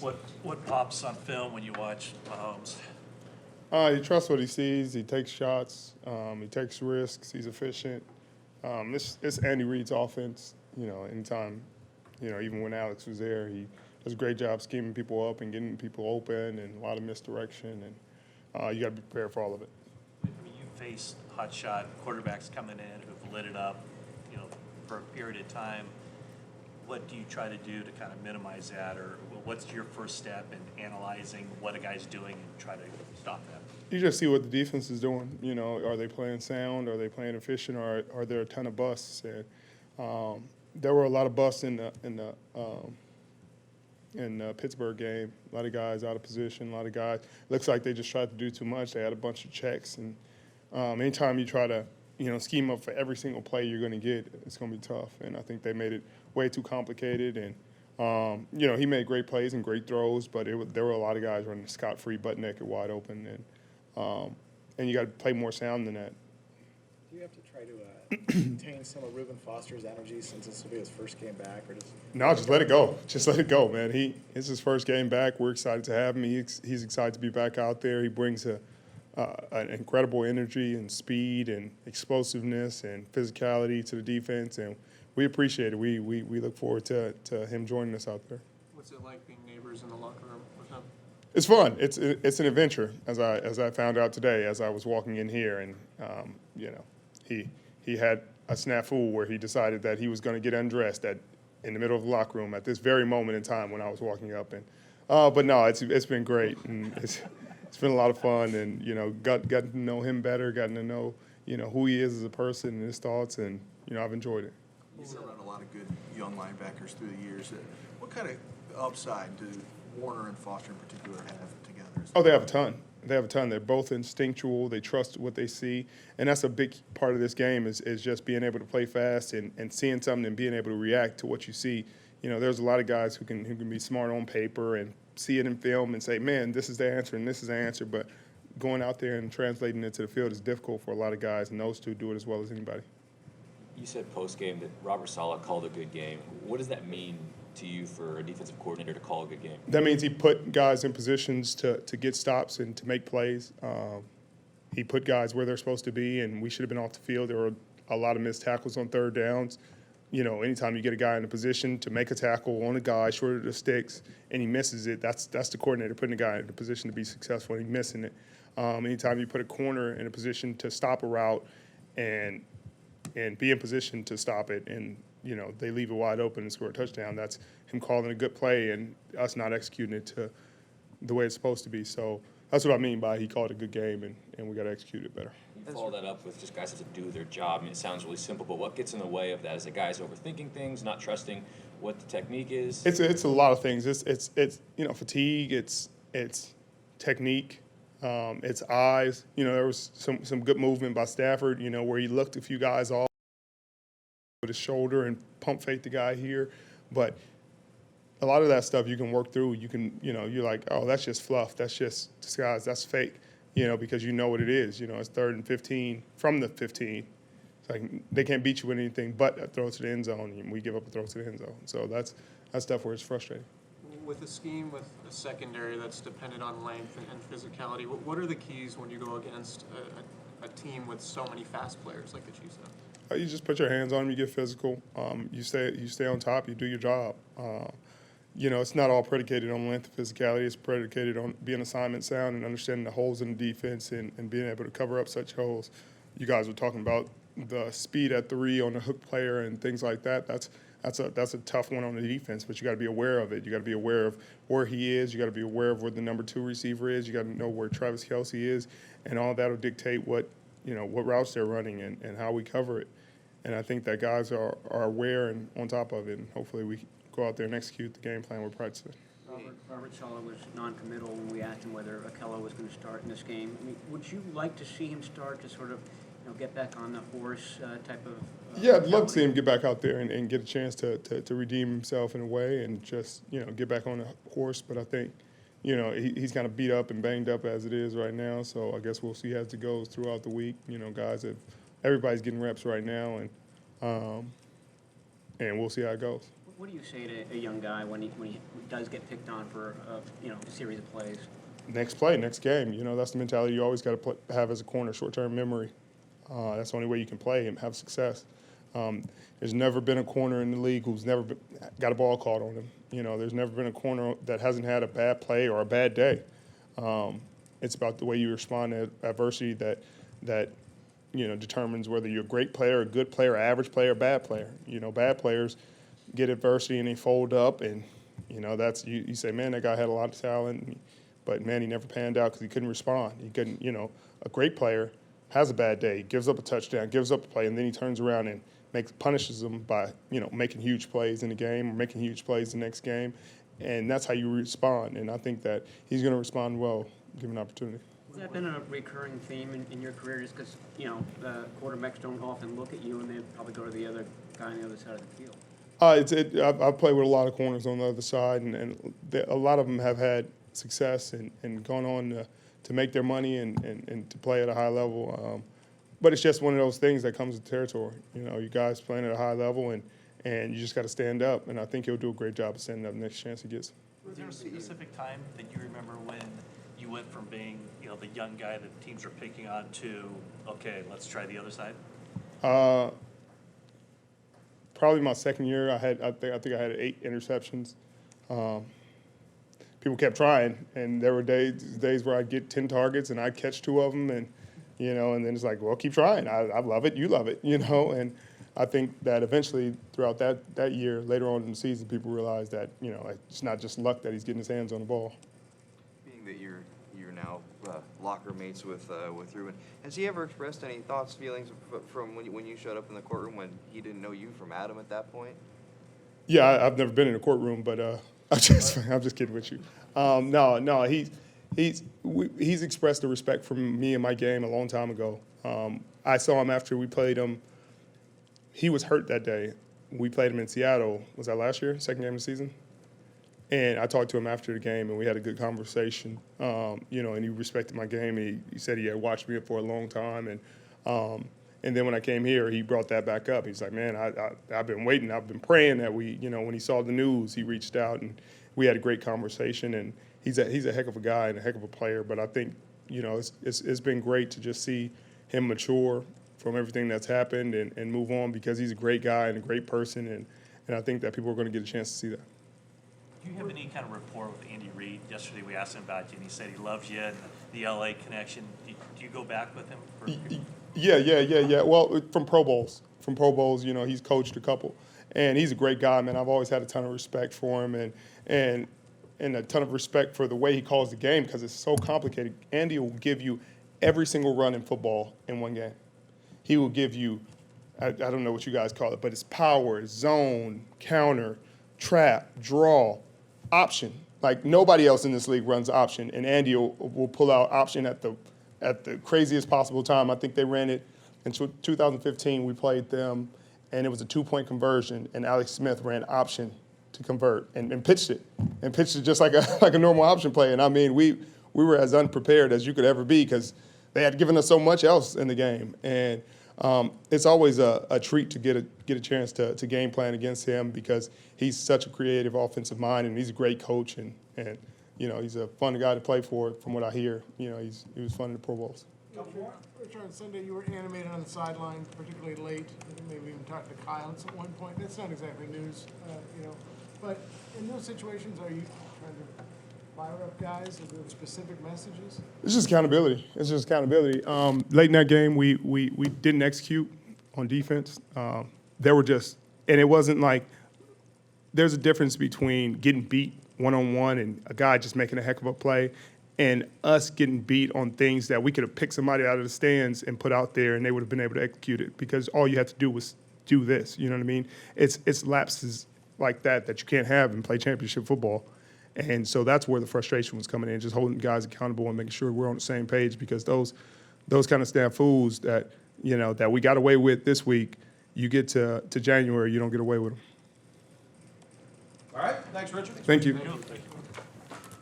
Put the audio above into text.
What pops on film when you watch Mahomes? He trusts what he sees. He takes shots. He takes risks. He's efficient. It's Andy Reid's offense. Anytime, even when Alex was there, he does a great job scheming people up and getting people open and a lot of misdirection. And you got to be prepared for all of it. I mean, you faced hotshot quarterbacks coming in who've lit it up, for a period of time. What do you try to do to kind of minimize that, or what's your first step in analyzing what a guy's doing and try to stop that? You just see what the defense is doing. Are they playing sound? Are they playing efficient? Or are there a ton of busts? And there were a lot of busts in the Pittsburgh game. A lot of guys out of position. A lot of guys looks like they just tried to do too much. They had a bunch of checks, and anytime you try to scheme up for every single play you're going to get, it's going to be tough. And I think they made it way too complicated. And he made great plays and great throws, but there were a lot of guys running scot-free, butt naked, wide open, and you got to play more sound than that. Do you have to try to contain some of Reuben Foster's energy since this will be his first game back, or just let it go. Just let it go, man. It's his first game back. We're excited to have him. He's excited to be back out there. He brings an incredible energy and speed and explosiveness and physicality to the defense, and we appreciate it. We look forward to him joining us out there. What's it like being neighbors in the locker room with him? It's fun. It's an adventure, as I found out today as I was walking in here, and he had a snafu where he decided that he was going to get undressed in the middle of the locker room at this very moment in time when I was walking up, and but no, it's been great, and it's been a lot of fun, and got to know him better, gotten to know who he is as a person and his thoughts, and I've enjoyed it. You've been around a lot of good young linebackers through the years. What kind of upside do Warner and Foster in particular have together? Oh, they have a ton. They're both instinctual. They trust what they see, and that's a big part of this game is just being able to play fast and seeing something and being able to react to what you see. There's a lot of guys who can be smart on paper and see it in film and say, man, this is the answer and this is the answer, but going out there and translating it to the field is difficult for a lot of guys, and those two do it as well as anybody. You said post-game that Robert Saleh called a good game. What does that mean to you for a defensive coordinator to call a good game? That means he put guys in positions to get stops and to make plays. He put guys where they're supposed to be, and we should have been off the field. There were a lot of missed tackles on third downs. Anytime you get a guy in a position to make a tackle on a guy short of the sticks and he misses it, that's the coordinator putting the guy in a position to be successful and he's missing it. Anytime you put a corner in a position to stop a route and be in position to stop it and, they leave it wide open and score a touchdown, that's him calling a good play and us not executing it to the way it's supposed to be. So that's what I mean by he called a good game and we got to execute it better. You follow that up with just guys have to do their job. I mean, it sounds really simple, but what gets in the way of that? Is it guys overthinking things, not trusting what the technique is? It's a lot of things. It's fatigue. It's technique. It's eyes. There was some good movement by Stafford. Where he looked a few guys off with his shoulder and pump fake the guy here, but a lot of that stuff you can work through. You can you're like, oh, that's just fluff. That's just disguise. That's fake. Because you know what it is. It's 3rd and 15 from the 15. It's like they can't beat you with anything but a throw to the end zone, and we give up a throw to the end zone. So that's stuff where it's frustrating. With a scheme with a secondary that's dependent on length and physicality, what are the keys when you go against a team with so many fast players like the Chiefs have? You just put your hands on them. You get physical. You stay on top. You do your job. It's not all predicated on length and physicality. It's predicated on being assignment sound and understanding the holes in the defense and being able to cover up such holes. You guys were talking about the speed at 3 on the hook player and things like that. That's a tough one on the defense, but you got to be aware of it. You got to be aware of where he is. You got to be aware of where the number 2 receiver is. You got to know where Travis Kelce is, and all that will dictate what routes they're running and how we cover it. And I think that guys are aware and on top of it, and hopefully we go out there and execute the game plan we're practicing. Robert Saleh was non-committal when we asked him whether Akello was going to start in this game. I mean, would you like to see him start to sort of, get back on the horse type of? Yeah, I'd love to see him get back out there and get a chance to redeem himself in a way and just get back on the horse. But I think he's kind of beat up and banged up as it is right now. So I guess we'll see as it goes throughout the week. Everybody's getting reps right now, and we'll see how it goes. What do you say to a young guy when he does get picked on for a series of plays? Next play, next game. You know, that's the mentality you always got to have as a corner, short-term memory. That's the only way you can play and have success. There's never been a corner in the league who's never got a ball caught on him. You know, there's never been a corner that hasn't had a bad play or a bad day. It's about the way you respond to adversity that determines whether you're a great player, a good player, average player, bad player. You know, bad players get adversity and they fold up, and that's you say, man, that guy had a lot of talent, but man, he never panned out because he couldn't respond. He couldn't. A great player has a bad day, gives up a touchdown, gives up a play, and then he turns around and punishes them by making huge plays in the game or making huge plays the next game, and that's how you respond. And I think that he's going to respond well given opportunity. Has that been a recurring theme in your career, just because quarterbacks don't often look at you and they probably go to the other guy on the other side of the field? I've played with a lot of corners on the other side, and a lot of them have had success and gone on to make their money and to play at a high level. But it's just one of those things that comes with territory. You guys playing at a high level, and you just got to stand up. And I think he'll do a great job of standing up next chance he gets. Was there a specific time that you remember when you went from being, the young guy that teams were picking on to, okay, let's try the other side? Probably my second year. I think I had 8 interceptions. People kept trying, and there were days where I'd get 10 targets and I'd catch 2 of them, and and then it's like, well, keep trying. I love it. You love it. And I think that eventually throughout that year, later on in the season, people realized that it's not just luck that he's getting his hands on the ball. Being that you're now locker mates with Ruben, has he ever expressed any thoughts, feelings from when you showed up in the courtroom when he didn't know you from Adam at that point? Yeah, I've never been in a courtroom, but I'm just kidding with you. No, he's expressed the respect for me and my game a long time ago. I saw him after we played him. He was hurt that day. We played him in Seattle. Was that last year? Second game of the season? And I talked to him after the game, and we had a good conversation. And he respected my game. He said he had watched me for a long time, and then when I came here, he brought that back up. He's like, man, I've been waiting. I've been praying that when he saw the news, he reached out, and we had a great conversation. And he's a heck of a guy and a heck of a player. But I think, it's been great to just see him mature from everything that's happened and move on, because he's a great guy and a great person. And I think that people are going to get a chance to see that. Do you have any kind of rapport with Andy Reid? Yesterday we asked him about you, and he said he loves you and the LA connection. Do you go back with him? Yeah. Well, from Pro Bowls, he's coached a couple, and he's a great guy, man. I've always had a ton of respect for him, and a ton of respect for the way he calls the game, because it's so complicated. Andy will give you every single run in football in one game. He will give you, I don't know what you guys call it, but it's power, zone, counter, trap, draw, option. Like nobody else in this league runs option, and Andy will pull out option at the craziest possible time. I think they ran it in 2015. We played them, and it was a 2-point conversion, and Alex Smith ran option to convert and pitched it just like a normal option play. And I mean, we were as unprepared as you could ever be, because they had given us so much else in the game. And it's always a treat to get a chance to game plan against him, because he's such a creative offensive mind, and he's a great coach, and he's a fun guy to play for, from what I hear. He was fun in the Pro Bowls. Richard, on Sunday you were animated on the sideline, particularly late. Maybe even talked to Kyle at one point. That's not exactly news, But in those situations, are you trying to fire up guys? Are there specific messages? It's just accountability. Late in that game, we didn't execute on defense. There were just, and it wasn't like, there's a difference between getting beat one-on-one and a guy just making a heck of a play, and us getting beat on things that we could have picked somebody out of the stands and put out there, and they would have been able to execute it, because all you had to do was do this. You know what I mean? It's lapses like that you can't have and play championship football. And so that's where the frustration was coming in, just holding guys accountable and making sure we're on the same page, because those kind of snafus that we got away with this week, you get to January, you don't get away with them. All right, thanks, Richard. Thank you. Thank you.